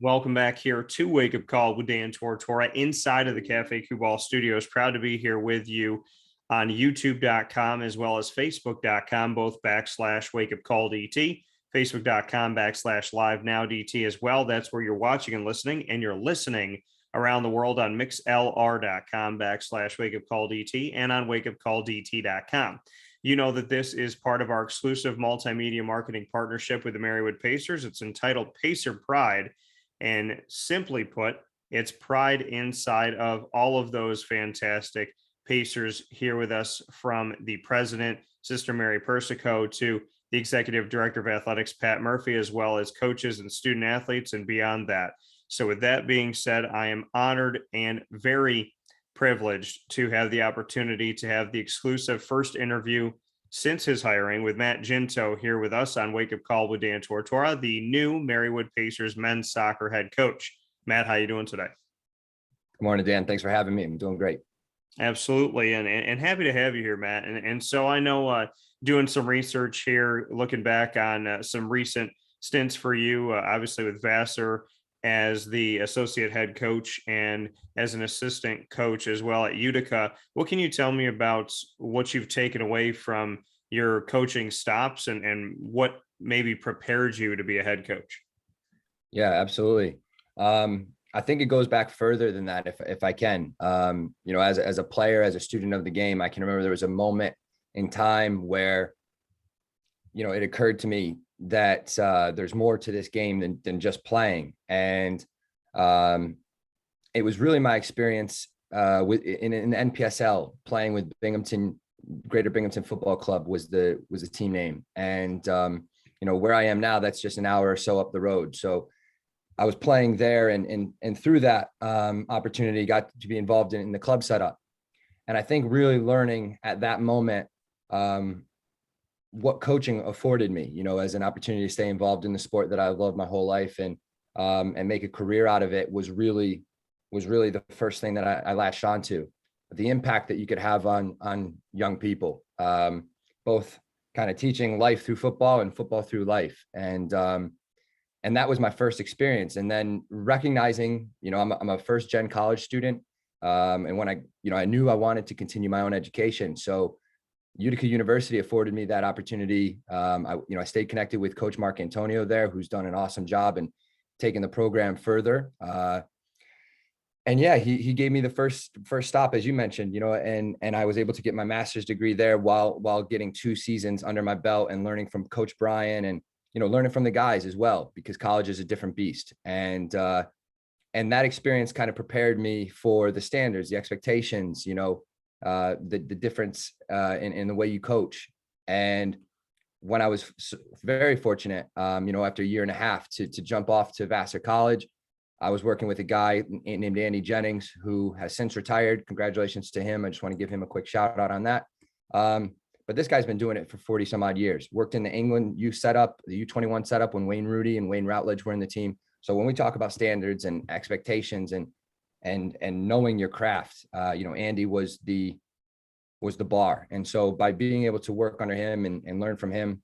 Welcome back here to Wake Up Call with Dan Tortora inside of the Cafe Cuball Studios. Proud to be here with you on youtube.com as well as facebook.com, both /WakeUpCallDT, facebook.com /LiveNowDT as well. That's where you're watching and listening, and you're listening around the world on mixlr.com /WakeUpCallDT and on WakeUpCallDT.com. You know that this is part of our exclusive multimedia marketing partnership with the Marywood Pacers. It's entitled Pacer Pride. And simply put, it's pride inside of all of those fantastic Pacers. Here with us from the president, Sister Mary Persico, to the executive director of athletics, Pat Murphy, as well as coaches and student athletes and beyond that. So with that being said, I am honored and very privileged to have the opportunity to have the exclusive first interview since his hiring with Matt Guinto here with us on Wake Up Call with Dan Tortora, the new Marywood Pacers men's soccer head coach. Matt, how you doing today? Good morning, Dan. Thanks for having me. I'm doing great. Absolutely. And happy to have you here, Matt. And so I know doing some research here, looking back on some recent stints for you, obviously with Vassar as the associate head coach and as an assistant coach as well at Utica. What can you tell me about what you've taken away from your coaching stops and what maybe prepared you to be a head coach? Yeah, absolutely. I think it goes back further than that, if I can. As a player, as a student of the game, I can remember there was a moment in time where, it occurred to me that there's more to this game than just playing. And it was really my experience in NPSL, playing with Greater Binghamton Football Club was the team name. And, where I am now, that's just an hour or so up the road. So I was playing there and through that opportunity, got to be involved in the club setup. And I think really learning at that moment what coaching afforded me, as an opportunity to stay involved in the sport that I loved my whole life and make a career out of it was really the first thing that I latched onto. The impact that you could have on young people, both kind of teaching life through football and football through life. And that was my first experience. And then recognizing, I'm a first gen college student. And when I knew I wanted to continue my own education. So Utica University afforded me that opportunity. I stayed connected with Coach Mark Antonio there, who's done an awesome job and taken the program further. And yeah, he gave me the first stop, as you mentioned, and I was able to get my master's degree there while getting 2 seasons under my belt and learning from Coach Brian and, learning from the guys as well, because college is a different beast. And that experience kind of prepared me for the standards, the expectations, the difference in the way you coach. And when I was very fortunate, after a year and a half to jump off to Vassar College, I was working with a guy named Andy Jennings, who has since retired. Congratulations to him. I just want to give him a quick shout out on that. But this guy's been doing it for 40 some odd years. Worked in the England youth setup, the U21 setup when Wayne Rudy and Wayne Routledge were in the team. So when we talk about standards and expectations and knowing your craft, Andy was the bar. And so by being able to work under him and learn from him,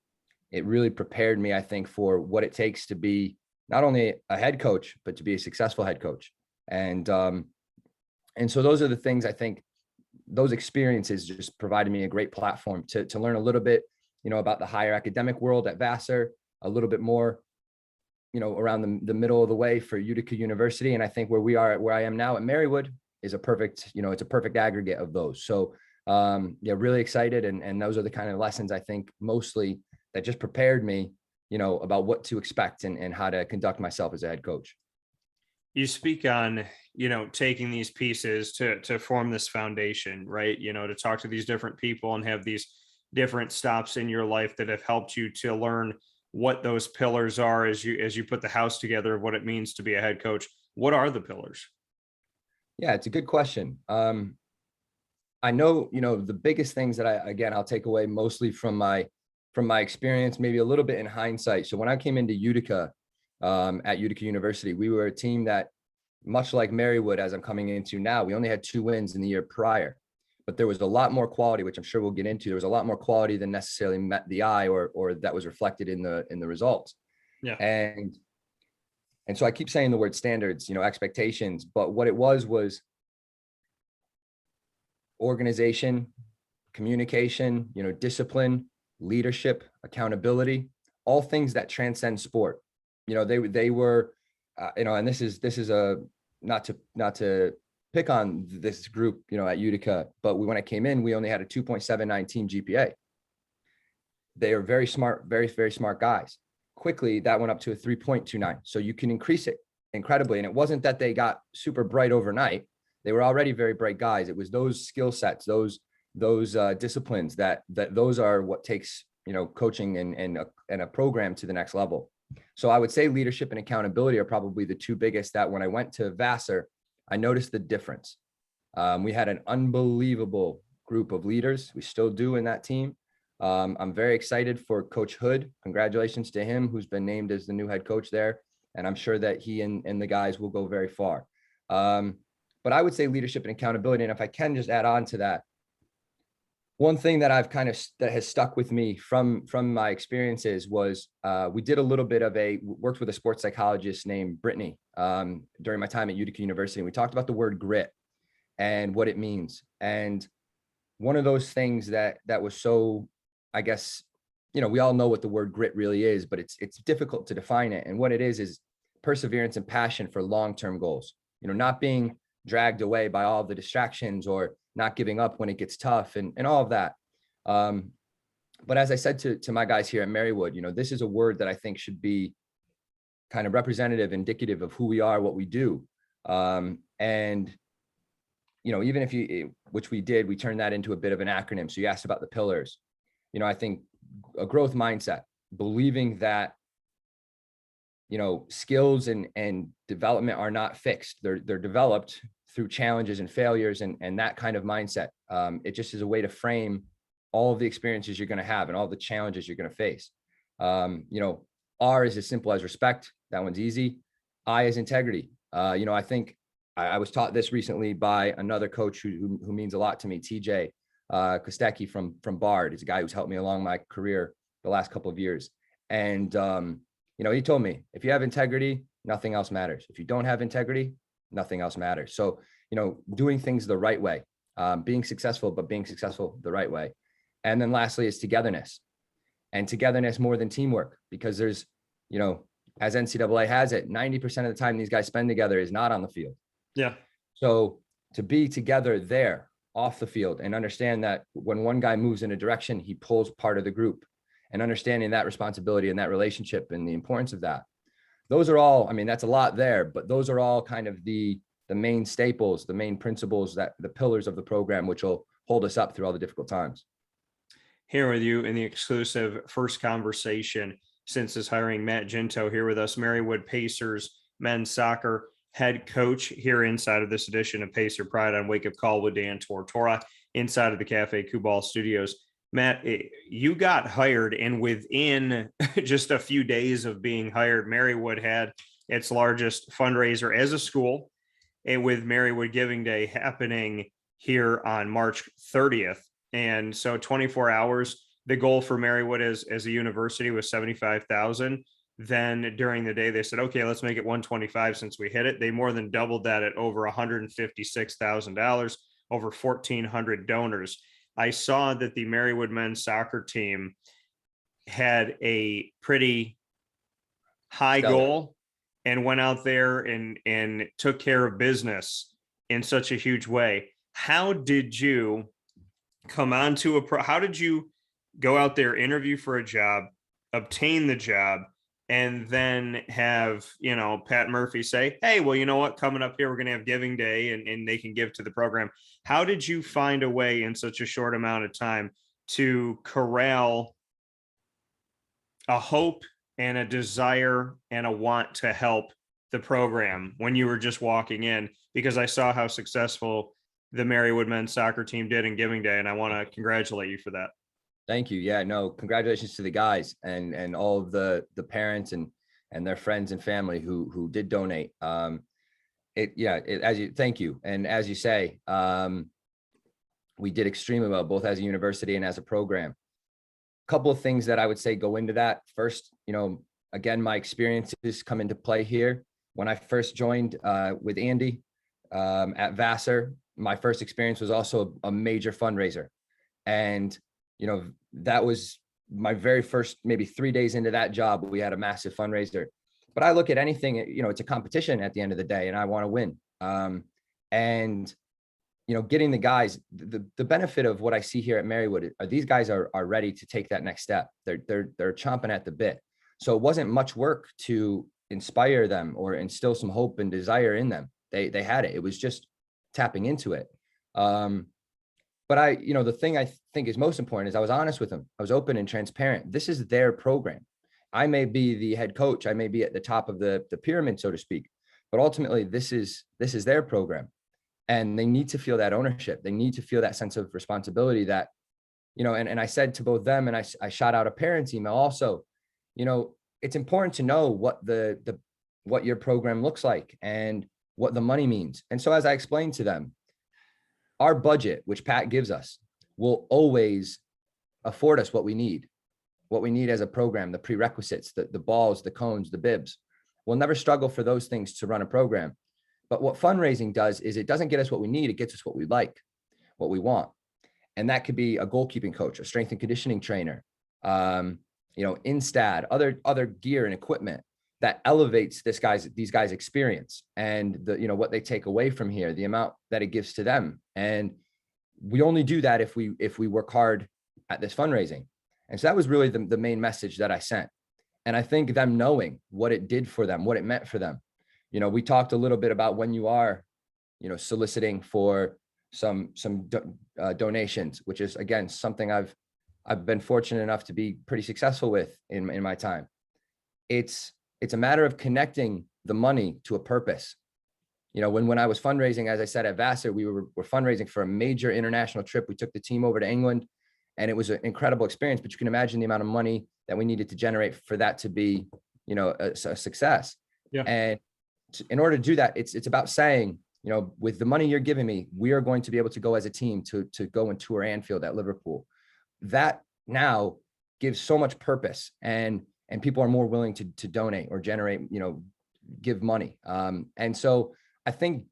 it really prepared me, I think, for what it takes to be not only a head coach, but to be a successful head coach. And so those are the things I think, those experiences just provided me a great platform to learn a little bit, about the higher academic world at Vassar, a little bit more, around the middle of the way for Utica University. And I think where I am now at Marywood is a perfect, it's a perfect aggregate of those. So really excited. And those are the kind of lessons I think mostly that just prepared me, about what to expect and how to conduct myself as a head coach. You speak on, taking these pieces to form this foundation, right? To talk to these different people and have these different stops in your life that have helped you to learn what those pillars are as you put the house together of what it means to be a head coach. What are the pillars? Yeah, it's a good question. I know, the biggest things that I'll take away mostly from my experience, maybe a little bit in hindsight. So when I came into Utica, at Utica University, we were a team that, much like Marywood, as I'm coming into now, we only had 2 wins in the year prior, but there was a lot more quality, which I'm sure we'll get into. There was a lot more quality than necessarily met the eye or that was reflected in the results. Yeah. And And so I keep saying the word standards, expectations, but what it was organization, communication, discipline, leadership, accountability, all things that transcend sport. They were, and this is a, not to pick on this group, at Utica, but when I came in, we only had a 2.79 team GPA. They are very smart, very, very smart guys. Quickly, that went up to a 3.29. So you can increase it incredibly. And it wasn't that they got super bright overnight. They were already very bright guys. It was those skill sets, those disciplines that those are what takes, coaching and a program to the next level. So I would say leadership and accountability are probably the two biggest that when I went to Vassar, I noticed the difference. We had an unbelievable group of leaders. We still do in that team. I'm very excited for Coach Hood. Congratulations to him, who's been named as the new head coach there. And I'm sure that he and the guys will go very far. But I would say leadership and accountability. And if I can just add on to that, one thing that I've that has stuck with me from my experiences was we did a little bit of worked with a sports psychologist named Brittany during my time at Utica University. And we talked about the word grit and what it means. And one of those things that was so, I guess, we all know what the word grit really is, but it's difficult to define it. And what it is perseverance and passion for long-term goals, not being dragged away by all the distractions or not giving up when it gets tough and all of that. But as I said to my guys here at Marywood, this is a word that I think should be kind of representative, indicative of who we are, what we do. And even if which we did, we turned that into a bit of an acronym. So you asked about the pillars. I think a growth mindset, believing that, skills and development are not fixed. They're developed through challenges and failures and that kind of mindset. It just is a way to frame all of the experiences you're going to have and all the challenges you're going to face. R is as simple as respect. That one's easy. I is integrity. I think I was taught this recently by another coach who means a lot to me, TJ Kostecki from Bard. He's a guy who's helped me along my career the last couple of years. And, he told me, if you have integrity, nothing else matters. If you don't have integrity, nothing else matters. So, doing things the right way, being successful, but being successful the right way. And then lastly is togetherness, and togetherness more than teamwork, because there's, as NCAA has it, 90% of the time these guys spend together is not on the field. Yeah. So to be together there off the field and understand that when one guy moves in a direction, he pulls part of the group, and understanding that responsibility and that relationship and the importance of that. Those are all, that's a lot there, but those are all kind of the main staples, the main principles, that the pillars of the program, which will hold us up through all the difficult times. Here with you in the exclusive first conversation since his hiring, Matt Guinto, here with us, Marywood Pacers men's soccer head coach, here inside of this edition of Pacer Pride on Wake Up Call with Dan Tortora, inside of the Cafe Kubal studios. Matt, you got hired, and within just a few days of being hired, Marywood had its largest fundraiser as a school, and with Marywood Giving Day happening here on March 30th. And so 24 hours, the goal for Marywood as a university was 75,000. Then during the day, they said, okay, let's make it 125 since we hit it. They more than doubled that at over $156,000, over 1,400 donors. I saw that the Marywood men's soccer team had a pretty high goal and went out there and took care of business in such a huge way. How did you come onto how did you go out there, interview for a job, obtain the job, and then have, Pat Murphy say, hey, well, you know what, coming up here, we're going to have Giving Day and they can give to the program. How did you find a way in such a short amount of time to corral a hope and a desire and a want to help the program when you were just walking in? Because I saw how successful the Marywood men's soccer team did in Giving Day, and I want to congratulate you for that. Thank you. Yeah, no, congratulations to the guys and all of the parents and their friends and family who did donate. Thank you. And as you say, we did extremely well, both as a university and as a program. A couple of things that I would say go into that. First, again, my experiences come into play here. When I first joined with Andy at Vassar, my first experience was also a major fundraiser. And, that was my very first, maybe 3 days into that job, we had a massive fundraiser. But I look at anything, it's a competition at the end of the day, and I want to win. And, getting the guys, the benefit of what I see here at Marywood are these guys are ready to take that next step. They're chomping at the bit. So it wasn't much work to inspire them or instill some hope and desire in them. They had it. It was just tapping into it. But the thing I think is most important is I was honest with them. I was open and transparent. This is their program. I may be the head coach. I may be at the top of the pyramid, so to speak, but ultimately this is their program, and they need to feel that ownership. They need to feel that sense of responsibility that, and I said to both them, and I shot out a parents email also, it's important to know what your program looks like and what the money means. And so as I explained to them, our budget, which Pat gives us, will always afford us what we need as a program, the prerequisites, the balls, the cones, the bibs. We'll never struggle for those things to run a program. But what fundraising does is it doesn't get us what we need. It gets us what we like, what we want. And that could be a goalkeeping coach, a strength and conditioning trainer, Instad, other gear and equipment that elevates these guys' experience and what they take away from here, the amount that it gives to them. And we only do that if we work hard at this fundraising. And so that was really the main message that I sent. And I think them knowing what it did for them, what it meant for them. We talked a little bit about when you are, soliciting for some donations, which is, again, something I've been fortunate enough to be pretty successful with in my time. It's a matter of connecting the money to a purpose. When I was fundraising, as I said, at Vassar, we were fundraising for a major international trip. We took the team over to England, and it was an incredible experience, but you can imagine the amount of money that we needed to generate for that to be, a success. Yeah. And in order to do that, it's about saying, with the money you're giving me, we are going to be able to go as a team to go and tour Anfield at Liverpool. That now gives so much purpose, and people are more willing to donate or generate, give money. And so I think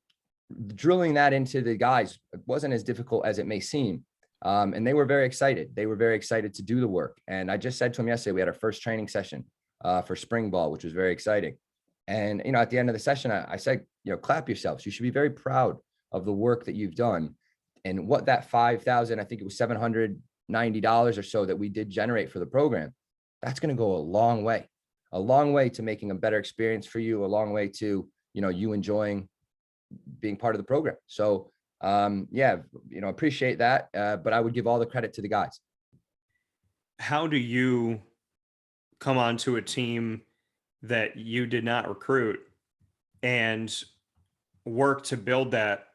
drilling that into the guys wasn't as difficult as it may seem. And they were very excited. They were very excited to do the work. And I just said to them yesterday, we had our first training session for spring ball, which was very exciting. And, at the end of the session, I said, clap yourselves. You should be very proud of the work that you've done and what that 5,000, I think it was $790 or so that we did generate for the program. That's going to go a long way to making a better experience for you, a long way to, you enjoying being part of the program. So, appreciate that. But I would give all the credit to the guys. How do you come onto a team that you did not recruit and work to build that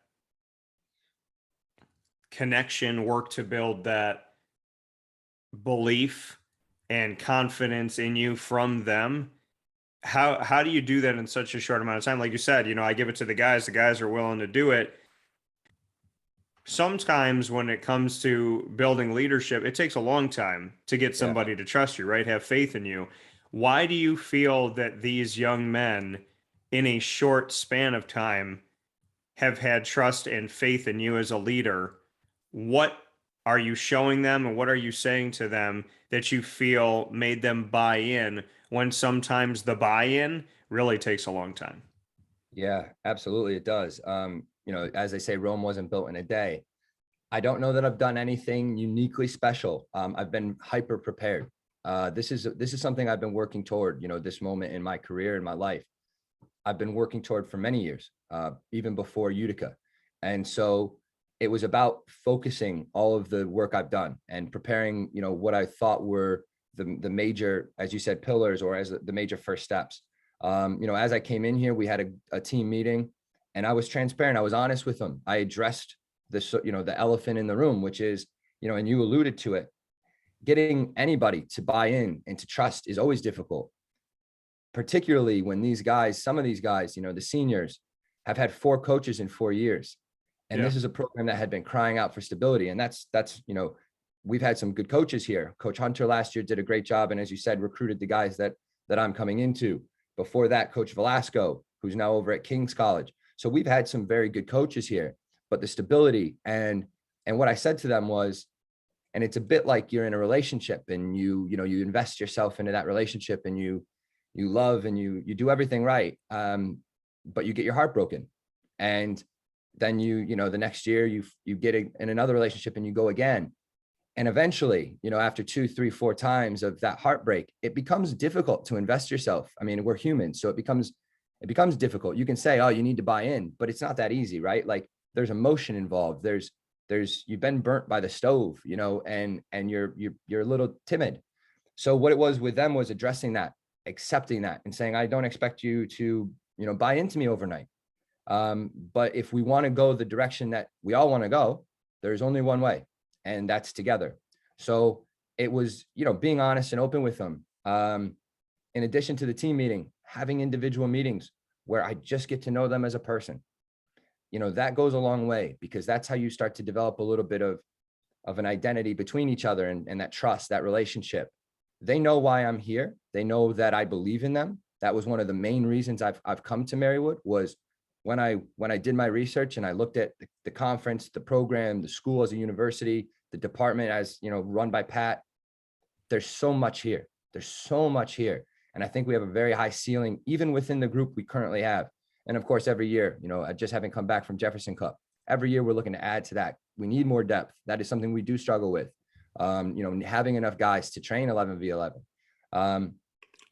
connection, work to build that belief and confidence in you from them? How do you do that in such a short amount of time? Like you said, I give it to the guys are willing to do it. Sometimes when it comes to building leadership, it takes a long time to get somebody to trust you, right? Have faith in you. Why do you feel that these young men in a short span of time have had trust and faith in you as a leader? What are you showing them, and what are you saying to them that you feel made them buy in when sometimes the buy-in really takes a long time? Yeah, absolutely. It does. As they say, Rome wasn't built in a day. I don't know that I've done anything uniquely special. I've been hyper prepared. This is something I've been working toward, this moment in my career, in my life. I've been working toward for many years, even before Utica. And so it was about focusing all of the work I've done and preparing, what I thought were the major, as you said, pillars, or as the major first steps. As I came in here, we had a team meeting, and I was transparent. I was honest with them. I addressed the elephant in the room, which is, and you alluded to it, getting anybody to buy in and to trust is always difficult, particularly when some of these guys, the seniors, have had 4 coaches in 4 years. And This is a program that had been crying out for stability. And that's, we've had some good coaches here. Coach Hunter last year did a great job. And as you said, recruited the guys that I'm coming into. Before that, Coach Velasco, who's now over at King's College. So we've had some very good coaches here, but the stability and what I said to them was, and it's a bit like you're in a relationship and you invest yourself into that relationship and you love and you do everything right. But you get your heart broken. And then the next year you get in another relationship and you go again. And eventually, after 2, 3, 4 times of that heartbreak, it becomes difficult to invest yourself. I mean, we're humans, so it becomes difficult. You can say, oh, you need to buy in, but it's not that easy, right? Like there's emotion involved. You've been burnt by the stove, and you're a little timid. So what it was with them was addressing that, accepting that, and saying, I don't expect you to, buy into me overnight. But if we want to go the direction that we all want to go, there's only one way, and that's together. So it was, being honest and open with them. In addition to the team meeting, having individual meetings where I just get to know them as a person. That goes a long way, because that's how you start to develop a little bit of an identity between each other and that trust, that relationship. They know why I'm here. They know that I believe in them. That was one of the main reasons I've come to Marywood, was when I did my research and I looked at the conference, the program, the school as a university, the department as, run by Pat. There's so much here. There's so much here. And I think we have a very high ceiling, even within the group we currently have. And of course, every year, just having come back from Jefferson Cup, every year we're looking to add to that. We need more depth. That is something we do struggle with, having enough guys to train 11v11.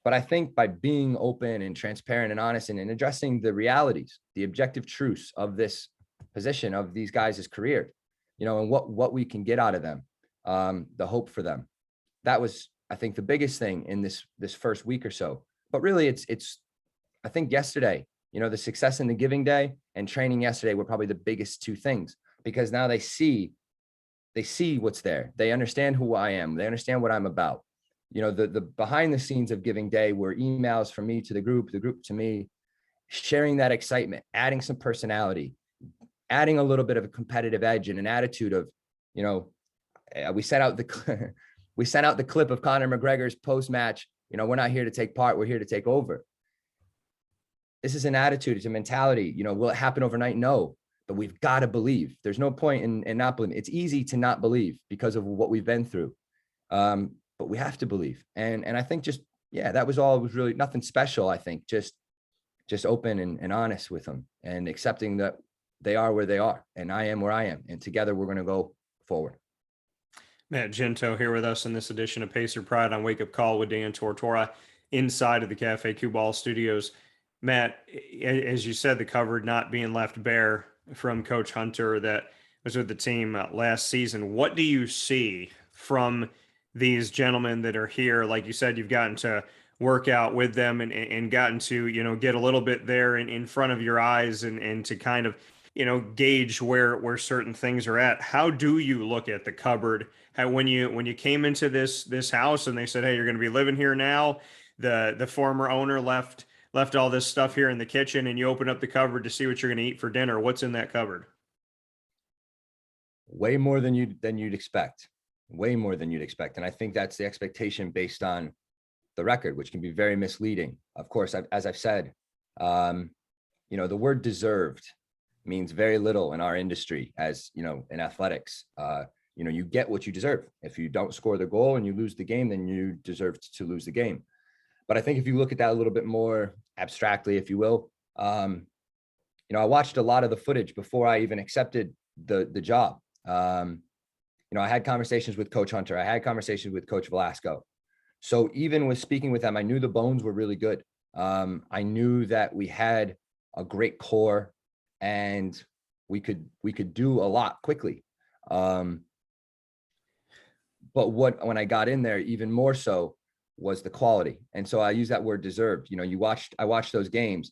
But I think by being open and transparent and honest and addressing the realities, the objective truths of this position, of these guys' career, and what we can get out of them, the hope for them. That was, I think, the biggest thing in this first week or so. But really, it's I think yesterday, the success in the giving day and training yesterday were probably the biggest 2 things, because now they see what's there. They understand who I am. They understand what I'm about. The behind the scenes of giving day were emails from me to the group to me, sharing that excitement, adding some personality, adding a little bit of a competitive edge and an attitude of, we sent out the clip of Conor McGregor's post-match. We're not here to take part. We're here to take over. This is an attitude. It's a mentality. Will it happen overnight? No, but we've got to believe. There's no point in not believing. It's easy to not believe because of what we've been through. But we have to believe. And I think that was all. It was really nothing special. I think just open and honest with them and accepting that they are where they are and I am where I am. And together we're going to go forward. Matt Guinto here with us in this edition of Pacer Pride on Wake Up Call with Dan Tortora inside of the Cafe Cue Ball studios. Matt, as you said, the cupboard not being left bare from Coach Hunter that was with the team last season. What do you see from these gentlemen that are here? Like you said, you've gotten to work out with them and gotten to, get a little bit there in front of your eyes and to kind of, gauge where certain things are at. How do you look at the cupboard? When you came into this house and they said, hey, you're going to be living here now, the former owner left all this stuff here in the kitchen, and you open up the cupboard to see what you're going to eat for dinner. What's in that cupboard? Way more than you'd expect. Way more than you'd expect. And I think that's the expectation based on the record, which can be very misleading. Of course, as I've said, the word deserved means very little in our industry, as in athletics. You get what you deserve. If you don't score the goal and you lose the game, then you deserve to lose the game. But I think if you look at that a little bit more abstractly, if you will, I watched a lot of the footage before I even accepted the job. I had conversations with Coach Hunter. I had conversations with Coach Velasco. So even with speaking with them, I knew the bones were really good. I knew that we had a great core and we could do a lot quickly. But when I got in there, even more so was the quality. And so I use that word deserved. I watched those games,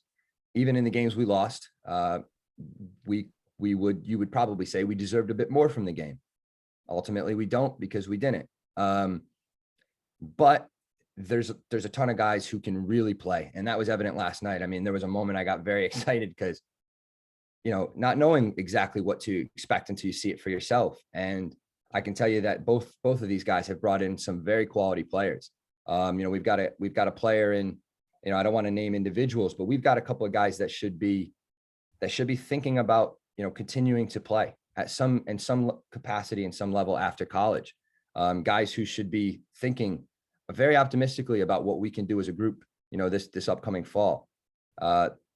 even in the games we lost, you would probably say we deserved a bit more from the game. Ultimately, we don't, because we didn't. But there's a ton of guys who can really play. And that was evident last night. I mean, there was a moment I got very excited because, not knowing exactly what to expect until you see it for yourself. And I can tell you that both of these guys have brought in some very quality players. We've got a player in you know, I don't want to name individuals, but we've got a couple of guys that should be thinking about, you know, continuing to play at in some capacity and some level after college. Guys who should be thinking very optimistically about what we can do as a group, you know, this upcoming fall.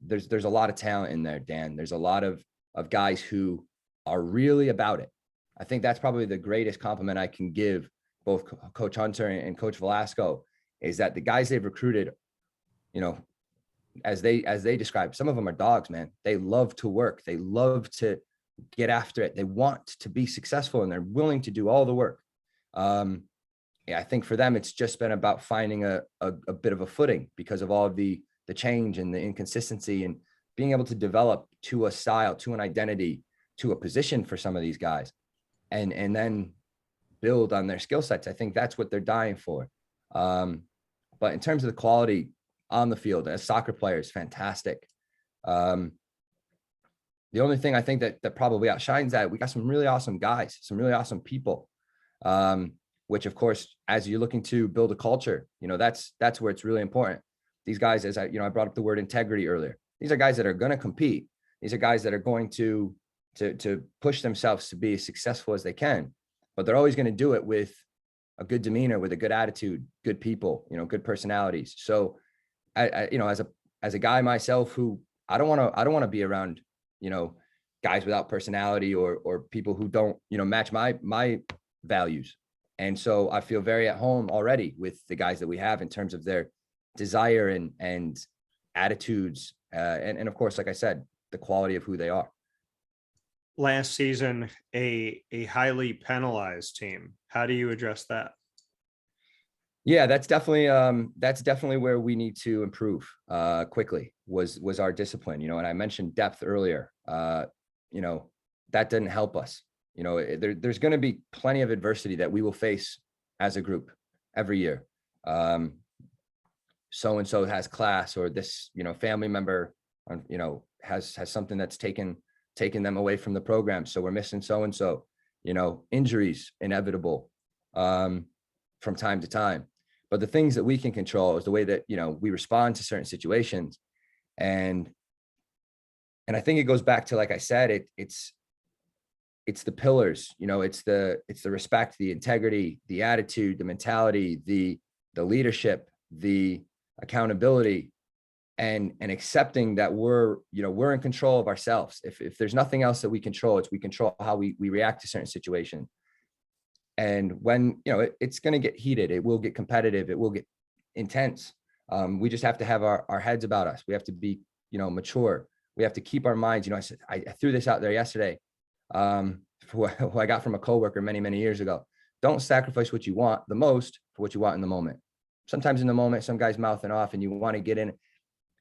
There's a lot of talent in there, Dan. There's a lot of guys who are really about it. I think that's probably the greatest compliment I can give both Coach Hunter and Coach Velasco, is that the guys they've recruited, you know, as they describe, some of them are dogs, man. They love to work. They love to get after it. They want to be successful, and they're willing to do all the work. Yeah, I think for them, it's just been about finding a bit of a footing because of all of the change and the inconsistency, and being able to develop to a style, to an identity, to a position for some of these guys, and then build on their skill sets. I think that's what they're dying for. But in terms of the quality on the field as soccer players, fantastic. The only thing I think that probably outshines that, we got some really awesome guys, some really awesome people, which of course, as you're looking to build a culture, you know, that's where it's really important. These guys, as I brought up the word integrity earlier, these are guys that are going to compete. These are guys that are going to push themselves to be as successful as they can, but they're always going to do it with a good demeanor, with a good attitude, good people, you know, good personalities. So I you know, as a guy myself, who I don't want to be around, you know, guys without personality or people who don't, you know, match my values. And so I feel very at home already with the guys that we have in terms of their desire and attitudes. And of course, like I said, the quality of who they are. Last season, a highly penalized team. How do you address that? Yeah, that's definitely where we need to improve quickly was our discipline, you know, and I mentioned depth earlier. You know, that didn't help us. You know, there's going to be plenty of adversity that we will face as a group every year. So-and-so has class, or this, you know, family member, you know, has something that's taken them away from the program. So we're missing so-and-so, you know, injuries inevitable from time to time. But the things that we can control is the way that, you know, we respond to certain situations. And I think it goes back to, like I said, it's the pillars, you know, it's the respect, the integrity, the attitude, the mentality, the leadership, the accountability, and accepting that we're in control of ourselves. If there's nothing else that we control, we control how we react to certain situations. And when, you know, it's going to get heated, it will get competitive, it will get intense. We just have to have our heads about us. We have to be, you know, mature. We have to keep our minds, you know, I threw this out there yesterday, who I got from a coworker many years ago. Don't sacrifice what you want the most for what you want in the moment. Sometimes in the moment, some guy's mouthing off and you want to get in.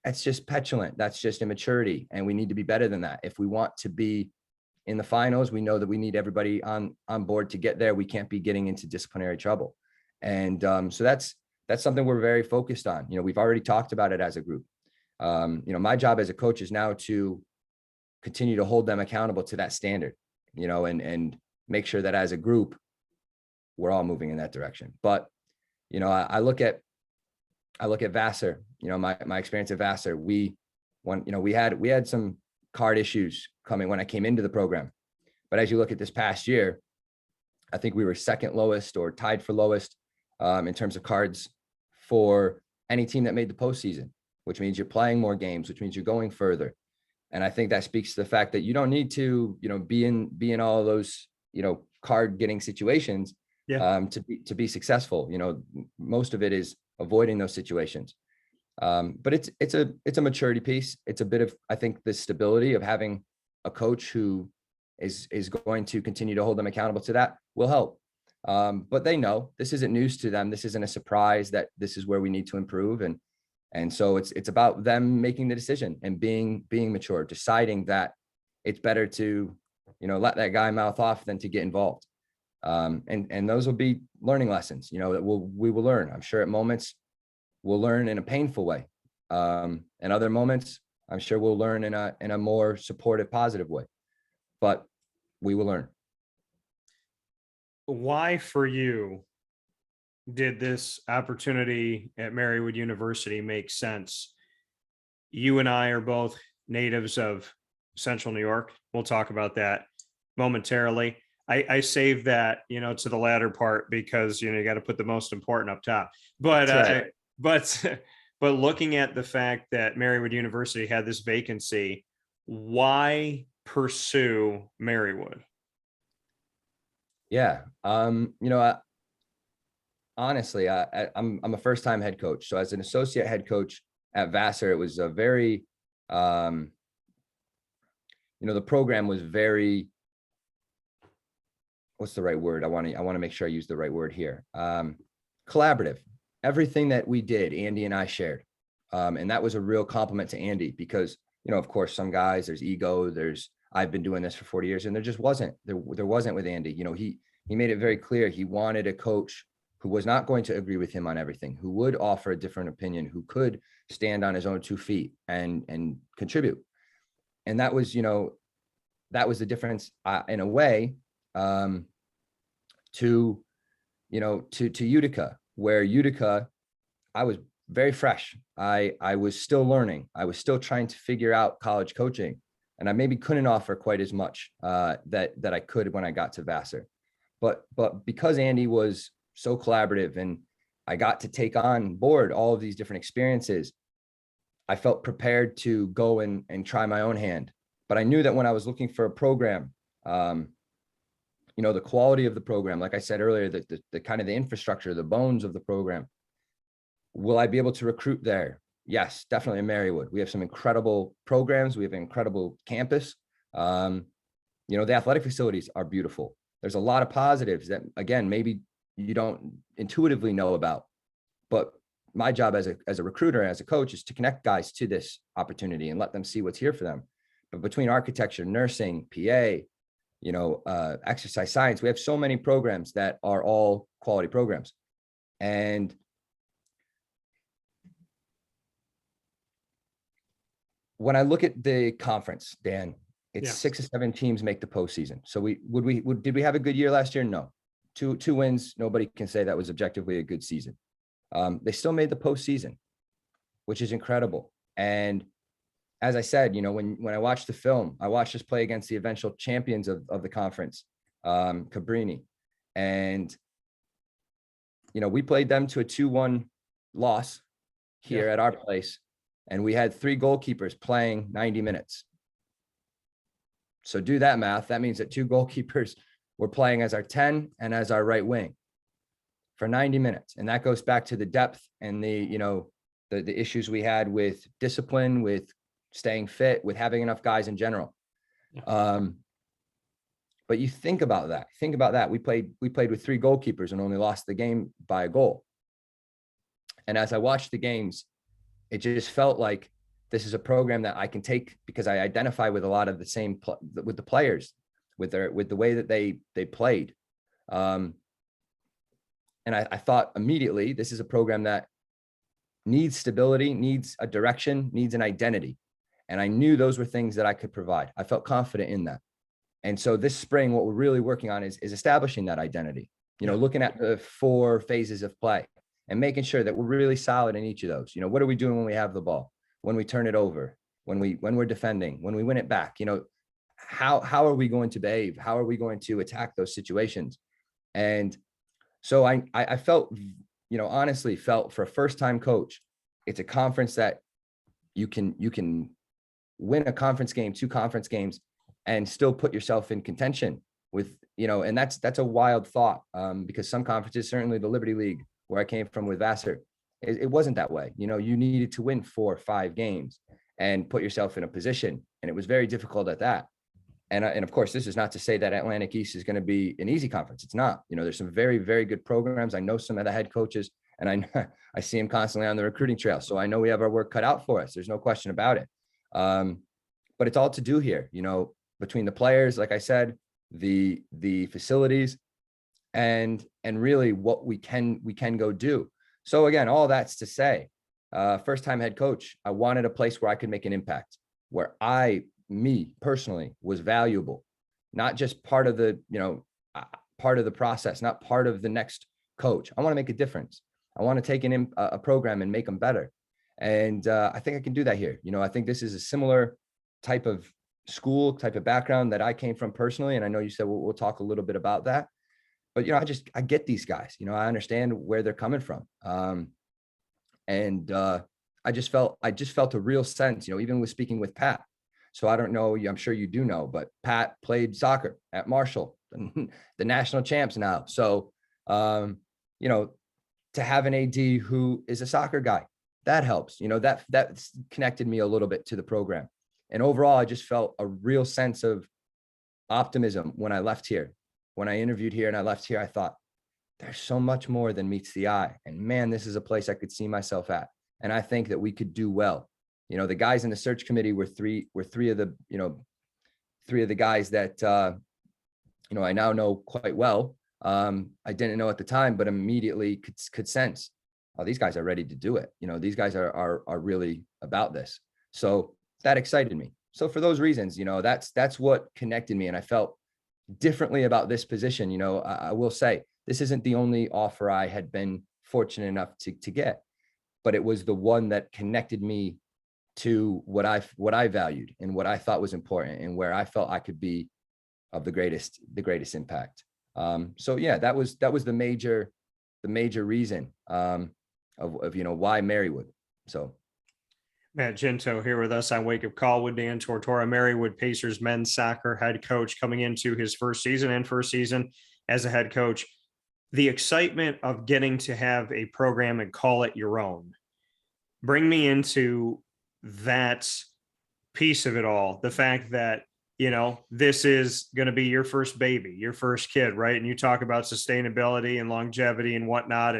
That's just petulant. That's just immaturity. And we need to be better than that. If we want to be in the finals, we know that we need everybody on board to get there. We can't be getting into disciplinary trouble. And so that's something we're very focused on. You know, we've already talked about it as a group. You know, my job as a coach is now to continue to hold them accountable to that standard, you know, and make sure that as a group, we're all moving in that direction. But, you know, I look at Vassar, you know, my experience at Vassar, we had some card issues coming when I came into the program. But as you look at this past year, I think we were second lowest or tied for lowest in terms of cards for any team that made the postseason, which means you're playing more games, which means you're going further. And I think that speaks to the fact that you don't need to, you know, be in all of those, you know, card getting situations to be successful. You know, most of it is avoiding those situations. But it's a maturity piece. It's a bit of, I think, the stability of having a coach who is going to continue to hold them accountable to that will help. But they know this isn't news to them. This isn't a surprise that this is where we need to improve. And so it's about them making the decision and being mature, deciding that it's better to, you know, let that guy mouth off than to get involved. And those will be learning lessons, you know, that we will learn. I'm sure at moments we'll learn in a painful way. And other moments, I'm sure we'll learn in a more supportive, positive way, but we will learn. Why for you did this opportunity at Marywood University make sense? You and I are both natives of Central New York. We'll talk about that momentarily. I saved that, to the latter part because, you got to put the most important up top. But, That's right. but, but looking at the fact that Marywood University had this vacancy, why pursue Marywood? Yeah. Honestly, I'm a first time head coach. So as an associate head coach at Vassar, it was a very, the program was very, what's the right word? I want to make sure I use the right word here. Collaborative. Everything that we did, Andy and I shared. And that was a real compliment to Andy because, of course, some guys, there's ego, I've been doing this for 40 years and there just wasn't, there wasn't with Andy. He made it very clear. He wanted a coach who was not going to agree with him on everything, who would offer a different opinion, who could stand on his own 2 feet and contribute. And that was, that was the difference in a way, to Utica, where Utica, I was very fresh. I was still learning. I was still trying to figure out college coaching, and I maybe couldn't offer quite as much that I could when I got to Vassar. But because Andy was so collaborative and I got to take on board all of these different experiences, I felt prepared to go and try my own hand. But I knew that when I was looking for a program, the quality of the program, like I said earlier, the kind of the infrastructure, the bones of the program, will I be able to recruit there? Yes, definitely in Marywood. We have some incredible programs. We have an incredible campus. The athletic facilities are beautiful. There's a lot of positives that, again, maybe you don't intuitively know about, but my job as a recruiter, as a coach, is to connect guys to this opportunity and let them see what's here for them. But between architecture, nursing, PA, exercise science, we have so many programs that are all quality programs. And when I look at the conference, Dan, it's 6 or 7 teams make the postseason. So did we have a good year last year? No. Two wins. Nobody can say that was objectively a good season. They still made the postseason, which is incredible. And as I said, when I watched the film, I watched us play against the eventual champions of the conference, Cabrini. And, we played them to a 2-1 loss here at our place. And we had 3 goalkeepers playing 90 minutes. So do that math. That means that 2 goalkeepers were playing as our 10 and as our right wing for 90 minutes. And that goes back to the depth and the issues we had with discipline, with staying fit, with having enough guys in general. But you think about that. We played with 3 goalkeepers and only lost the game by a goal. And as I watched the games, it just felt like this is a program that I can take because I identify with a lot of the same with the players, with the way that they played. And I thought immediately, this is a program that needs stability, needs a direction, needs an identity. And I knew those were things that I could provide. I felt confident in that. And so this spring, what we're really working on is establishing that identity, looking at the 4 phases of play and making sure that we're really solid in each of those. What are we doing when we have the ball, when we turn it over, when we're defending, when we win it back? How are we going to behave? How are we going to attack those situations? And so I felt, honestly felt, for a first-time coach, it's a conference that you can win a conference game, 2 conference games, and still put yourself in contention with, and that's a wild thought, because some conferences, certainly the Liberty League, where I came from with Vassar, it wasn't that way. You needed to win 4 or 5 games and put yourself in a position. And it was very difficult at that. And of course, this is not to say that Atlantic East is going to be an easy conference. It's not. There's some very, very good programs. I know some of the head coaches, and I see them constantly on the recruiting trail. So I know we have our work cut out for us. There's no question about it. But it's all to do here, between the players, like I said, the facilities, and really what we can go do. So again, all that's to say, first-time head coach, I wanted a place where I could make an impact, where me personally was valuable, not just part of the process, not part of the next coach. I want to make a difference. I want to take a program and make them better. And I think I can do that here. I think this is a similar type of school, type of background that I came from personally. And I know you said we'll talk a little bit about that. But, I get these guys, I understand where they're coming from. I just felt a real sense, even with speaking with Pat. So I don't know, I'm sure you do know, but Pat played soccer at Marshall, the national champs now. So, to have an AD who is a soccer guy, that helps, that connected me a little bit to the program. And overall, I just felt a real sense of optimism when I left here. When I interviewed here and I left here, I thought, there's so much more than meets the eye. And man, this is a place I could see myself at. And I think that we could do well. The guys in the search committee were three of the guys that, I now know quite well. I didn't know at the time, but immediately could sense, oh, these guys are ready to do it. These guys are really about this. So that excited me. So for those reasons, that's what connected me. And I felt differently about this position. I will say this isn't the only offer I had been fortunate enough to get, but it was the one that connected me to what I valued and what I thought was important and where I felt I could be of the greatest impact. So yeah, that was the major reason of why Marywood. So Matt Guinto here with us on Wake Up Call with Dan Tortora, Marywood Pacers men's soccer head coach, coming into his first season as a head coach. The excitement of getting to have a program and call it your own. Bring me into that piece of it all. The fact that, this is going to be your first baby, your first kid, right? And you talk about sustainability and longevity and whatnot,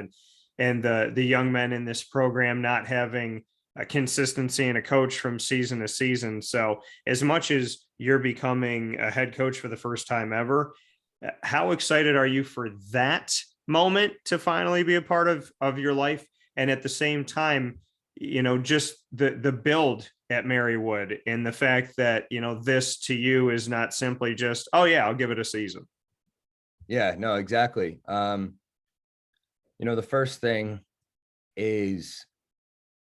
and the young men in this program not having a consistency and a coach from season to season. So as much as you're becoming a head coach for the first time ever, how excited are you for that moment to finally be a part of your life? And at the same time, just the build at Marywood and the fact that, this to you is not simply just, oh yeah, I'll give it a season. Yeah, no, exactly. The first thing is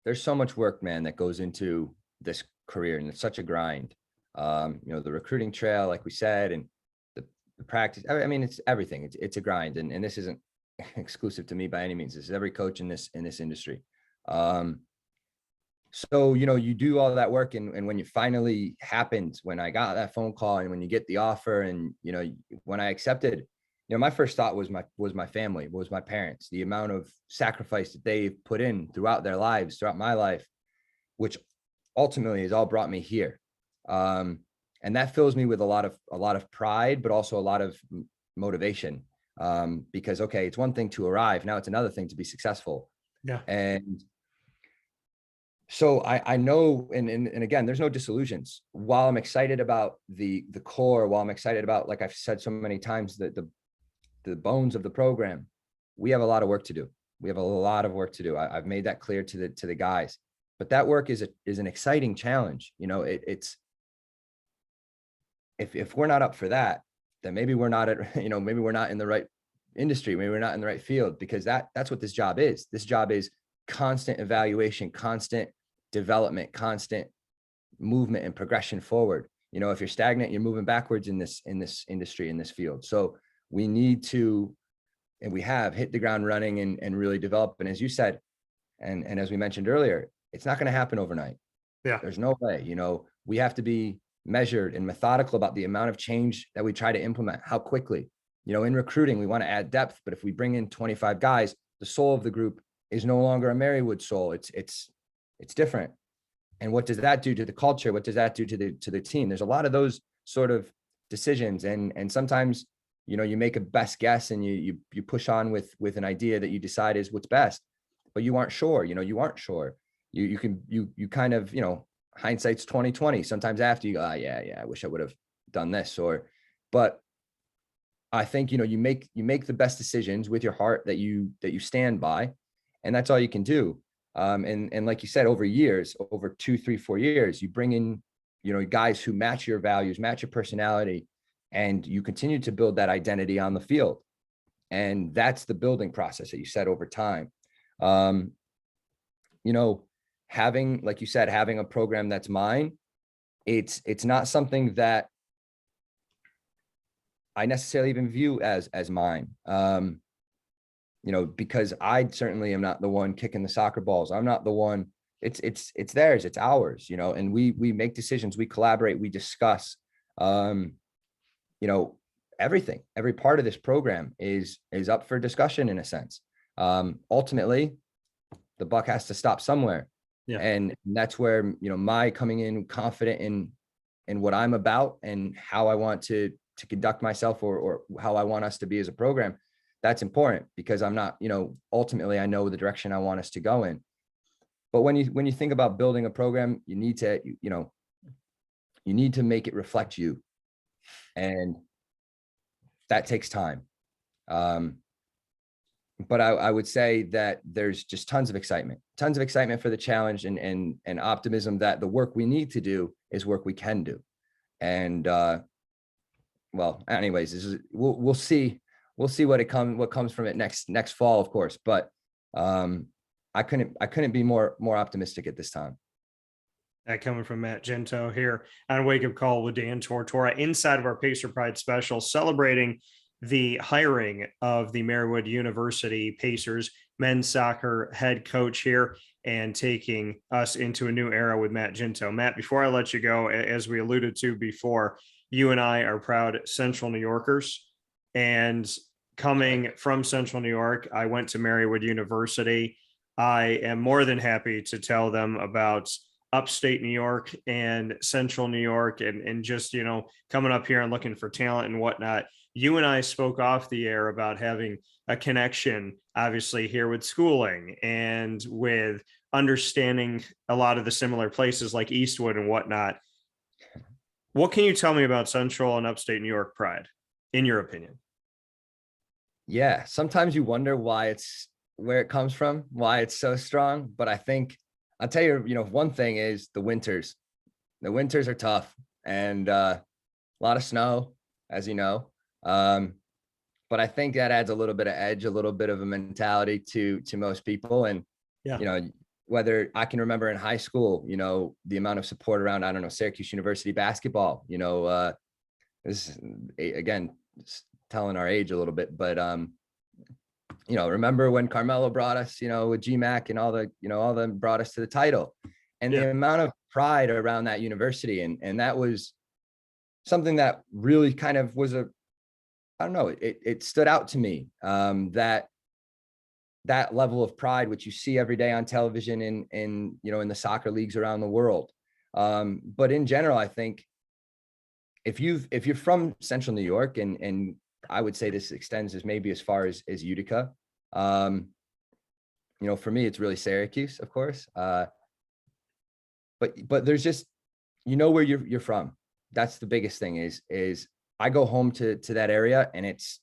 there's so much work, man, that goes into this career, and it's such a grind. The recruiting trail, like we said, and the practice. I mean, it's everything. It's a grind, and this isn't exclusive to me by any means. This is every coach in this industry. So, you do all that work, and when it finally happens, when I got that phone call and when you get the offer and, when I accepted, my first thought was my family, was my parents, the amount of sacrifice that they've put in throughout their lives, throughout my life, which ultimately has all brought me here. And that fills me with a lot of pride, but also a lot of motivation. Because, okay, it's one thing to arrive. Now it's another thing to be successful. Yeah. And so I know, and again, there's no disillusions. While I'm excited about the core, while I'm excited about, like I've said so many times, the bones of the program, we have a lot of work to do. We have a lot of work to do. I've made that clear to the guys, but that work is an exciting challenge. It's if we're not up for that, then maybe we're not maybe we're not in the right industry. Maybe we're not in the right field, because that's what this job is. This job is constant evaluation, constant development, constant movement and progression forward. If you're stagnant, you're moving backwards in this industry, in this field. So we need to, and we have hit the ground running and really develop. And as you said, and as we mentioned earlier, it's not going to happen overnight. Yeah. There's no way. We have to be measured and methodical about the amount of change that we try to implement, how quickly. In recruiting, we want to add depth, but if we bring in 25 guys, the soul of the group is no longer a Marywood soul. It's different. And what does that do to the culture? What does that do to the team? There's a lot of those sort of decisions. And sometimes, you make a best guess and you push on with an idea that you decide is what's best, but you aren't sure. You aren't sure. You kind of, hindsight's 2020. Sometimes after you go, I wish I would have done this, but I think, you make the best decisions with your heart that you stand by, and that's all you can do. And like you said, over years, over 2, 3, 4 years, you bring in, guys who match your values, match your personality, and you continue to build that identity on the field. And that's the building process that you said over time. Having, like you said, having a program that's mine, it's not something that I necessarily even view as mine. Because I certainly am not the one kicking the soccer balls. I'm not the one. It's theirs, it's ours, and we make decisions, we collaborate, we discuss, everything. Every part of this program is up for discussion in a sense. Ultimately, the buck has to stop somewhere. Yeah. And that's where, my coming in confident in what I'm about and how I want to conduct myself or how I want us to be as a program. That's important because I'm not, ultimately I know the direction I want us to go in. But when you think about building a program, you need to make it reflect you. And that takes time. But I would say that there's just tons of excitement for the challenge and optimism that the work we need to do is work we can do. And well, anyways, we'll see what comes from it next fall, of course. But I couldn't be more optimistic at this time. That coming from Matt Guinto here on Wake Up Call with Dan Tortora inside of our Pacer Pride special, celebrating the hiring of the Marywood University Pacers men's soccer head coach here and taking us into a new era with Matt Guinto. Matt, before I let you go, as we alluded to before, you and I are proud Central New Yorkers. And coming from Central New York, I went to Marywood University. I am more than happy to tell them about upstate New York and Central New York and just, coming up here and looking for talent and whatnot. You and I spoke off the air about having a connection, obviously, here with schooling and with understanding a lot of the similar places like Eastwood and whatnot. What can you tell me about Central and upstate New York pride, in your opinion? Yeah, sometimes you wonder why where it comes from, why it's so strong. But I think I'll tell you, one thing is the winters. The winters are tough and a lot of snow, as you know. But I think that adds a little bit of edge, a little bit of a mentality to most people. And, yeah. Whether I can remember in high school, the amount of support around, I don't know, Syracuse University basketball, this is, again, telling our age a little bit, but, remember when Carmelo brought us, with GMAC and all them brought us to the title, and the amount of pride around that university. And that was something that really kind of was I don't know, it stood out to me, that level of pride, which you see every day on television in the soccer leagues around the world. But in general, I think if you're from Central New York, and I would say this extends as far as Utica, for me, it's really Syracuse, of course. But there's just, where you're from. That's the biggest thing is I go home to that area, and it's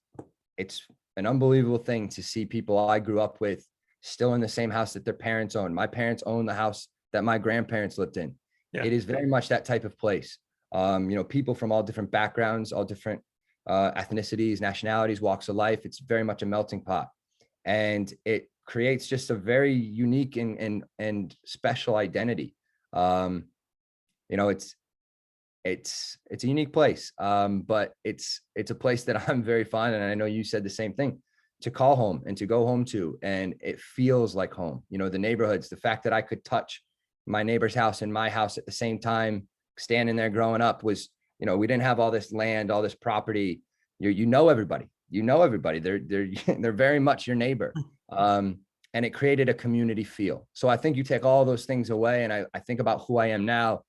an unbelievable thing to see people I grew up with still in the same house that their parents owned. My parents owned the house that my grandparents lived in. Yeah. It is very much that type of place. People from all different backgrounds, all different ethnicities, nationalities, walks of life. It's very much a melting pot, and it creates just a very unique and special identity. It's a unique place, but it's a place that I'm very fond, and I know you said the same thing, to call home and to go home to, and it feels like home. The neighborhoods, the fact that I could touch my neighbor's house and my house at the same time, standing there growing up, was, we didn't have all this land, all this property. Everybody. They're very much your neighbor, and it created a community feel. So I think you take all those things away, and I think about who I am now.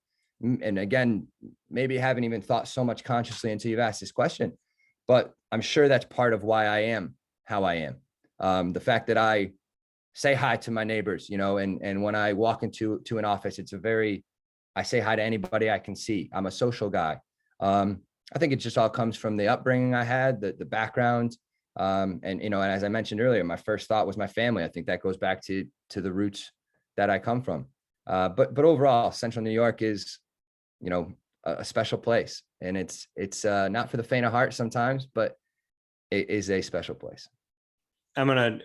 And again, maybe haven't even thought so much consciously until you've asked this question, but I'm sure that's part of why I am how I am. The fact that I say hi to my neighbors, and when I walk into an office, I say hi to anybody I can see. I'm a social guy. I think it just all comes from the upbringing I had, the background. And as I mentioned earlier, my first thought was my family. I think that goes back to the roots that I come from. But overall, Central New York is, a special place, and it's not for the faint of heart sometimes, but it is a special place.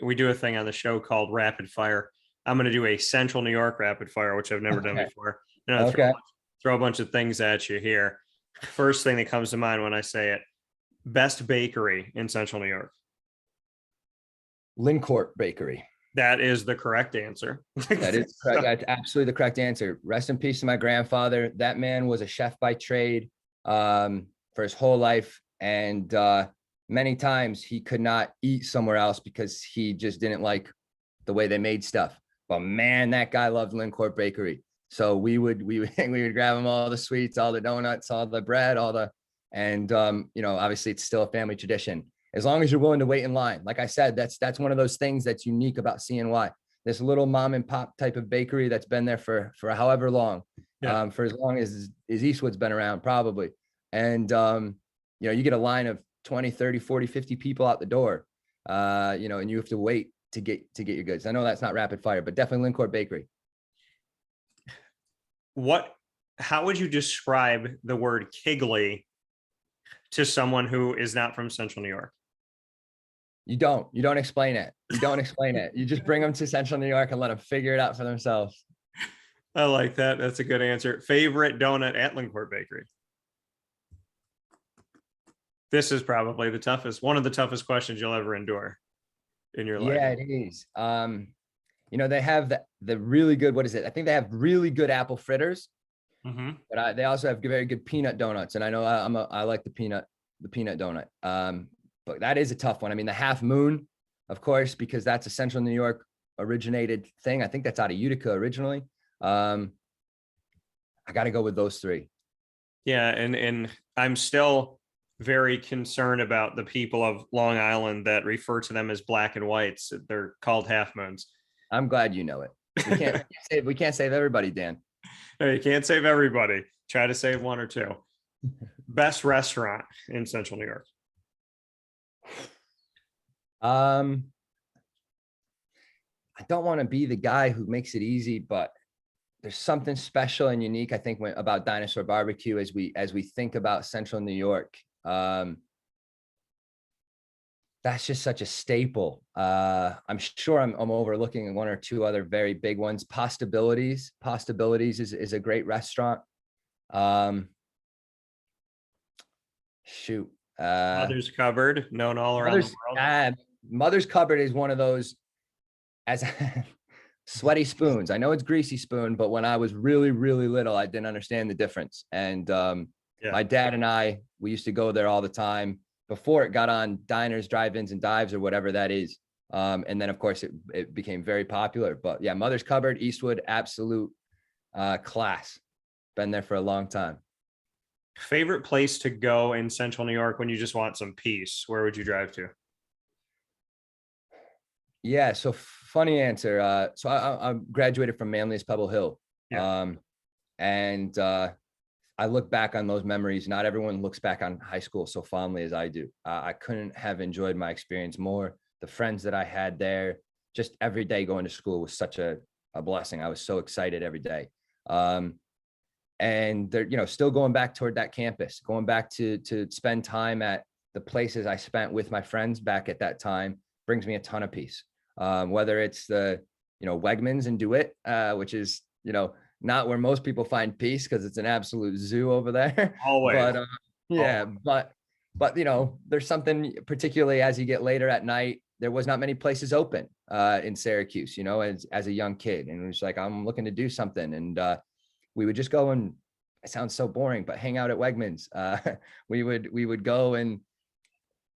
we do a thing on the show called Rapid Fire. I'm going to do a Central New York Rapid Fire, which I've never done Okay. before. And I'll Okay. throw a bunch of things at you here. First thing that comes to mind when I say it, best bakery in Central New York. Lincourt Bakery. That is the correct answer. That is correct. That's absolutely the correct answer. Rest in peace to my grandfather. That man was a chef by trade for his whole life. And many times he could not eat somewhere else because he just didn't like the way they made stuff. But man, that guy loved Lincourt Bakery. So we would grab him all the sweets, all the donuts, all the bread, and obviously it's still a family tradition. As long as you're willing to wait in line. Like I said, that's one of those things that's unique about CNY. This little mom and pop type of bakery that's been there for however long, for as long as Eastwood's been around, probably. And, you get a line of 20, 30, 40, 50 people out the door, and you have to wait to get your goods. I know that's not rapid fire, but definitely Lincourt Bakery. How would you describe the word kiglee to someone who is not from Central New York? You don't explain it. You just bring them to Central New York and let them figure it out for themselves. I like that. That's a good answer. Favorite donut at Lincourt Bakery? This is probably one of the toughest questions you'll ever endure in your life. Yeah, it is. They have the really good, what is it? I think they have really good apple fritters, but they also have very good peanut donuts. And I know I like the peanut donut. But that is a tough one. I mean, the Half Moon, of course, because that's a Central New York originated thing. I think that's out of Utica originally. I got to go with those three. Yeah. And I'm still very concerned about the people of Long Island that refer to them as black and whites. They're called Half Moons. I'm glad you know it. We can't save everybody, Dan. No, you can't save everybody. Try to save one or two. Best restaurant in Central New York. I don't want to be the guy who makes it easy, but there's something special and unique, I think, about Dinosaur Barbecue as we think about Central New York. That's just such a staple. I'm sure I'm overlooking one or two other very big ones. Possibilities is a great restaurant. Mother's Cupboard, known all around the world. Mother's Cupboard is one of those as sweaty spoons. I know it's greasy spoon, but when I was really, really little, I didn't understand the difference. And my dad and we used to go there all the time before it got on diners, drive-ins, and dives, or whatever that is. And then, of course, it became very popular. But yeah, Mother's Cupboard, Eastwood, absolute class. Been there for a long time. Favorite place to go in Central New York when you just want some peace? Where would you drive to? Yeah, so funny answer. So I graduated from Manly's Pebble Hill. Yeah. And I look back on those memories. Not everyone looks back on high school so fondly as I do. I couldn't have enjoyed my experience more. The friends that I had there, just every day going to school was such a blessing. I was so excited every day. And they're, still going back toward that campus, going back to spend time at the places I spent with my friends back at that time brings me a ton of peace. Whether it's the, Wegmans and DeWitt, which is, not where most people find peace because it's an absolute zoo over there. Always. But but there's something, particularly as you get later at night, there was not many places open in Syracuse, as a young kid. And it was like, I'm looking to do something. And we would just go and, it sounds so boring, but hang out at Wegmans. We would go and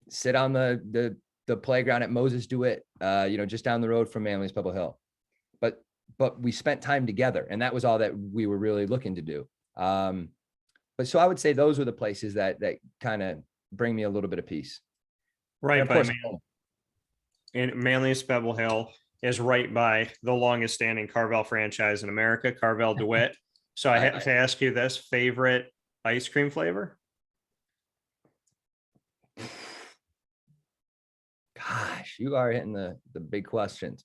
sit on the playground at Moses DeWitt, just down the road from Manly's Pebble Hill. But we spent time together, and that was all that we were really looking to do. But so I would say those were the places that kind of bring me a little bit of peace. Right. And Manly's Pebble Hill is right by the longest standing Carvel franchise in America, Carvel DeWitt. So I have to ask you this: favorite ice cream flavor? Gosh, you are hitting the big questions.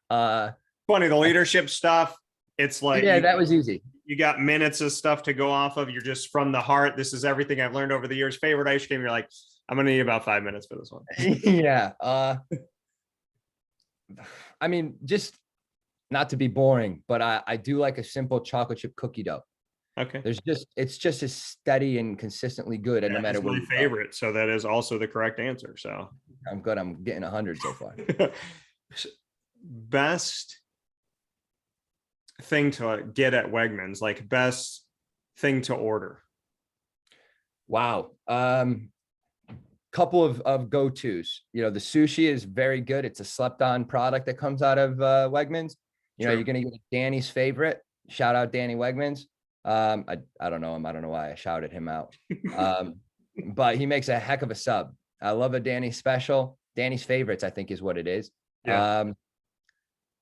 Funny, the leadership stuff. It's like, that was easy. You got minutes of stuff to go off of. You're just from the heart. This is everything I've learned over the years. Favorite ice cream? You're like, I'm gonna need about 5 minutes for this one. Yeah. I mean, just not to be boring, but I do like a simple chocolate chip cookie dough. Okay. It's just as steady and consistently good, and no matter That's where my you go. favorite. So that is also the correct answer. So I'm good. I'm getting 100 so far. Best thing to get at Wegmans, like best thing to order. Wow. Couple of go-tos. You know, the sushi is very good. It's a slept-on product that comes out of Wegmans. You know, True. you're gonna get Danny's favorite. Shout out Danny Wegmans. I don't know him. I don't know why I shouted him out. But he makes a heck of a sub. I love a Danny special. Danny's favorites, I think, is what it is. Yeah.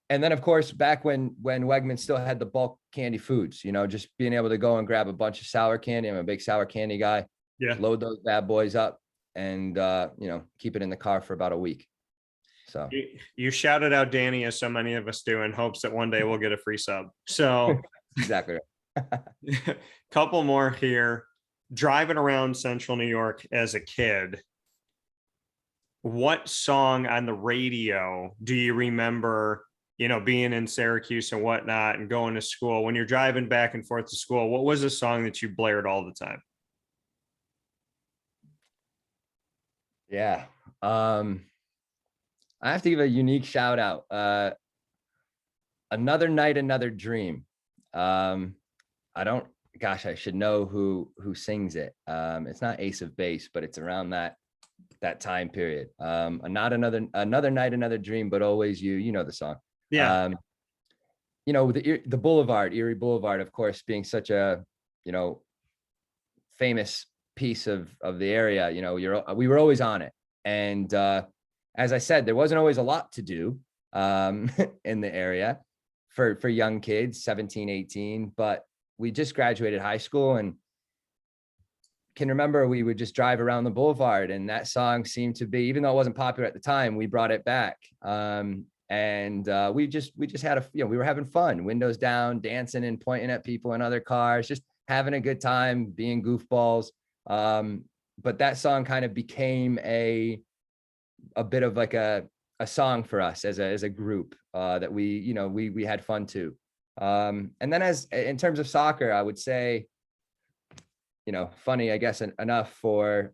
And then, of course, back when Wegmans still had the bulk candy foods, you know, just being able to go and grab a bunch of sour candy. I'm a big sour candy guy. Yeah. Load those bad boys up and, you know, keep it in the car for about a week. So You shouted out Danny, as so many of us do, in hopes that one day we'll get a free sub. So exactly right. Couple more here. Driving around central New York as a kid, what song on the radio do you remember, you know, being in Syracuse and whatnot and going to school? When you're driving back and forth to school, what was a song that you blared all the time? Yeah. I have to give a unique shout out. Another Night, Another Dream. I should know who sings it. It's not Ace of Base, but it's around that time period. Not another night, another dream, but always you. You know the song. Yeah. You know, the Boulevard, Erie Boulevard, of course, being such a, you know, famous piece of the area. You know, we were always on it, and as I said, there wasn't always a lot to do in the area for young kids, 17, 18, but we just graduated high school and can remember we would just drive around the boulevard, and that song seemed to be, even though it wasn't popular at the time, we brought it back. We just had we were having fun, windows down, dancing and pointing at people in other cars, just having a good time, being goofballs. But that song kind of became a bit of like a song for us as a group, that we had fun too. And then in terms of soccer, I would say, you know, funny, I guess, enough for,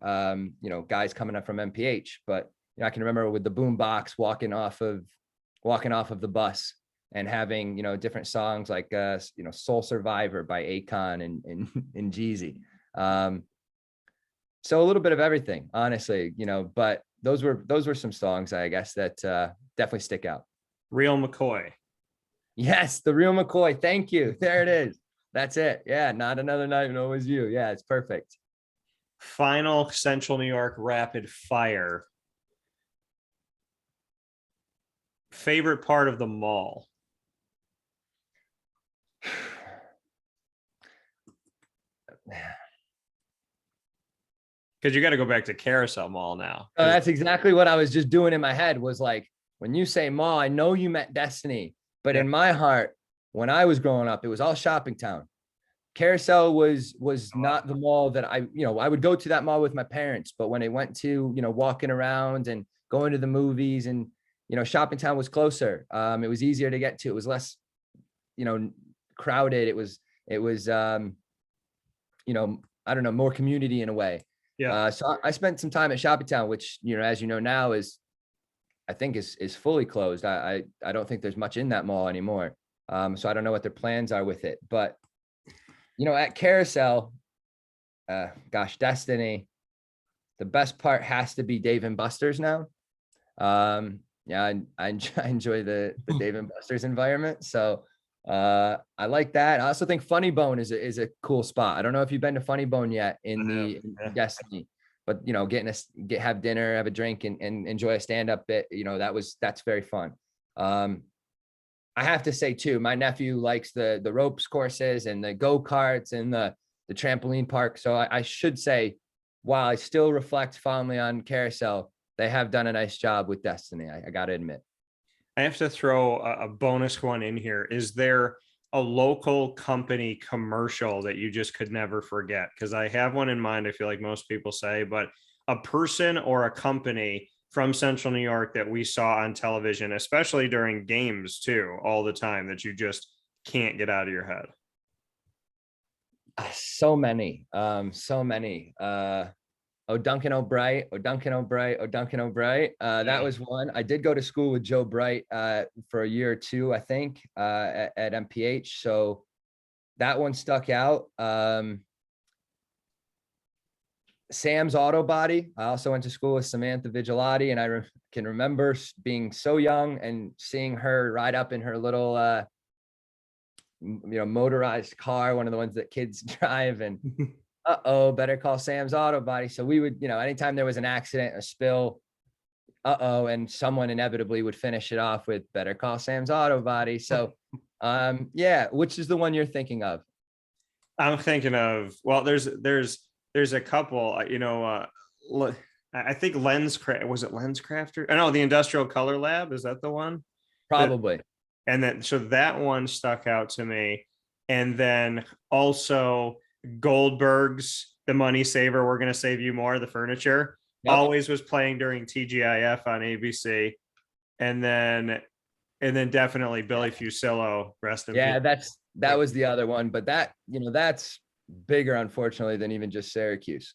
you know, guys coming up from MPH, but you know, I can remember with the boom box walking off of the bus and having, you know, different songs like, you know, Soul Survivor by Akon and Jeezy. So a little bit of everything, honestly, you know, but those were some songs, I guess, that definitely stick out. Real McCoy. Yes, the Real McCoy. Thank you. There it is. That's it. Yeah, Not Another Night and Always You. Yeah, it's perfect. Final Central New York rapid fire. Favorite part of the mall? Because you got to go back to Carousel Mall now. Oh, that's exactly what I was just doing in my head, was like, when you say mall, I know you meant Destiny, but in my heart, when I was growing up, it was all shopping town. Carousel was not the mall that I would go to that mall with my parents, but when it went to, you know, walking around and going to the movies, and, you know, shopping town was closer. It was easier to get to. It was less, you know, crowded. It was, you know, I don't know, more community in a way. Yeah. So I spent some time at shopping town, which, you know, as you know now, I think is fully closed. I don't think there's much in that mall anymore. So I don't know what their plans are with it, but, you know, at Carousel, Destiny, the best part has to be Dave and Buster's now. Yeah, I enjoy the Dave and Buster's environment. So I like that. I also think Funny Bone is a cool spot. I don't know if you've been to Funny Bone yet in Destiny, but, you know, have dinner, have a drink, and enjoy a stand-up bit, you know, that's very fun. I have to say too, my nephew likes the ropes courses and the go-karts and the trampoline park. So I should say, while I still reflect fondly on Carousel, they have done a nice job with Destiny. I got to admit. I have to throw a bonus one in here. Is there a local company commercial that you just could never forget? Because I have one in mind, I feel like most people say, but a person or a company from Central New York that we saw on television, especially during games too, all the time, that you just can't get out of your head? So many. Duncan O'Bright. That was one. I did go to school with Joe Bright for a year or two, I think, at MPH. So that one stuck out. Sam's Auto Body. I also went to school with Samantha Vigilati, and I can remember being so young and seeing her ride up in her little, motorized car, one of the ones that kids drive, and better call Sam's Auto Body. So we would, anytime there was an accident, a spill, and someone inevitably would finish it off with better call Sam's Auto Body. So, which is the one you're thinking of? I'm thinking of, well, there's a couple, I think was it LensCrafter? I know the Industrial Color Lab. Is that the one? Probably. And then, so that one stuck out to me. And then also Goldberg's The Money Saver, We're Going to Save You More, the furniture. Yep. Always was playing during TGIF on ABC. And then definitely Billy Fusillo, rest in peace. That was the other one, but that's bigger, unfortunately, than even just Syracuse.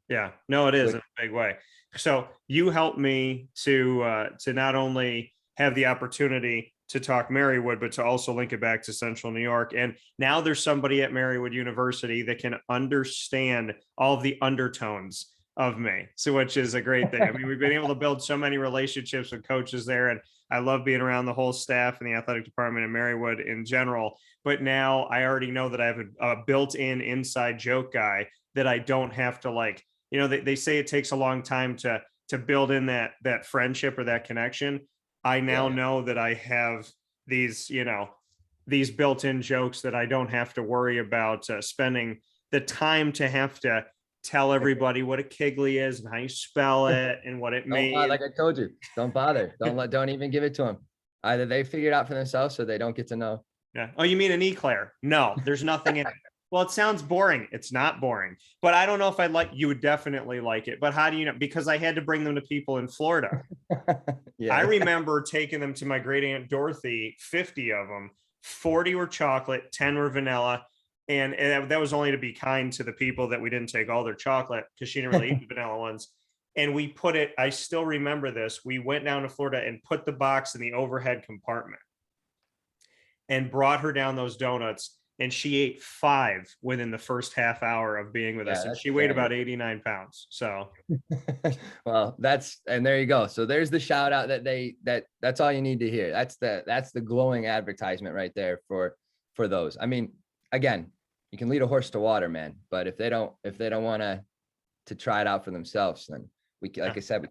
Yeah, no, it is in a big way. So you helped me to not only have the opportunity to talk Marywood, but to also link it back to Central New York. And now there's somebody at Marywood University that can understand all of the undertones of me. So, which is a great thing. I mean, we've been able to build so many relationships with coaches there, and I love being around the whole staff and the athletic department at Marywood in general. But now I already know that I have a built-in inside joke guy that I don't have to they say it takes a long time to build in that friendship or that connection. I now know that I have these built-in jokes that I don't have to worry about spending the time to have to tell everybody what a kiglee is and how you spell it and what it means. Like I told you, don't bother. Don't even give it to them. Either they figure it out for themselves or they don't get to know. Yeah. Oh, you mean an eclair? No, there's nothing in it. Well, it sounds boring. It's not boring, but I don't know if you would definitely like it. But how do you know? Because I had to bring them to people in Florida. I remember taking them to my great aunt Dorothy, 50 of them, 40 were chocolate, 10 were vanilla. And that was only to be kind to the people that we didn't take all their chocolate, because she didn't really eat the vanilla ones. And we put it, I still remember this. We went down to Florida and put the box in the overhead compartment and brought her down those donuts. And she ate 5 within the first half hour of being with us. And she weighed about 89 pounds. So, well, and there you go. So there's the shout out that's all you need to hear. That's the glowing advertisement right there for those. I mean, again, you can lead a horse to water, man. But if they don't want to try it out for themselves, then like I said, we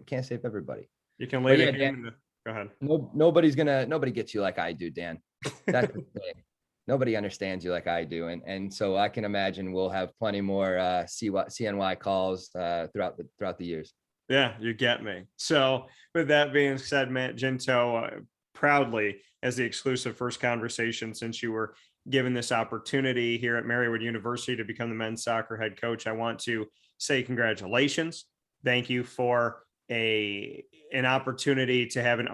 can't save everybody. You can lead it. Dan, go ahead. Nobody gets you like I do, Dan. That's the thing. Nobody understands you like I do. And so I can imagine we'll have plenty more CNY calls throughout the years. Yeah, you get me. So with that being said, Matt Guinto, proudly as the exclusive first conversation since you were given this opportunity here at Marywood University to become the men's soccer head coach, I want to say congratulations. Thank you for an opportunity to have an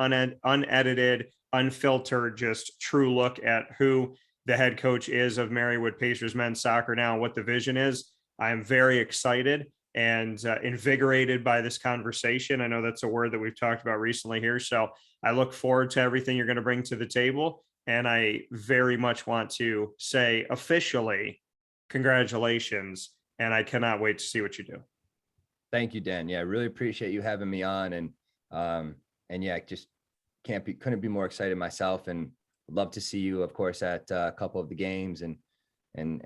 unedited, unfiltered, just true look at who the head coach is of Marywood Pacers men's soccer now, and what the vision is. I am very excited and invigorated by this conversation. I know that's a word that we've talked about recently here. So I look forward to everything you're going to bring to the table. And I very much want to say officially, congratulations. And I cannot wait to see what you do. Thank you, Dan. Yeah, I really appreciate you having me on. And yeah, just couldn't be more excited myself, and love to see you, of course, at a couple of the games and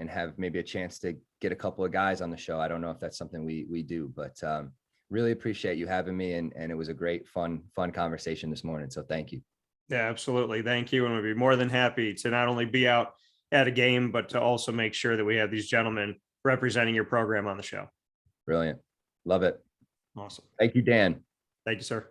have maybe a chance to get a couple of guys on the show. I don't know if that's something we do, but really appreciate you having me. And it was a great, fun conversation this morning. So thank you. Yeah, absolutely. Thank you. And we'd be more than happy to not only be out at a game, but to also make sure that we have these gentlemen representing your program on the show. Brilliant. Love it. Awesome. Thank you, Dan. Thank you, sir.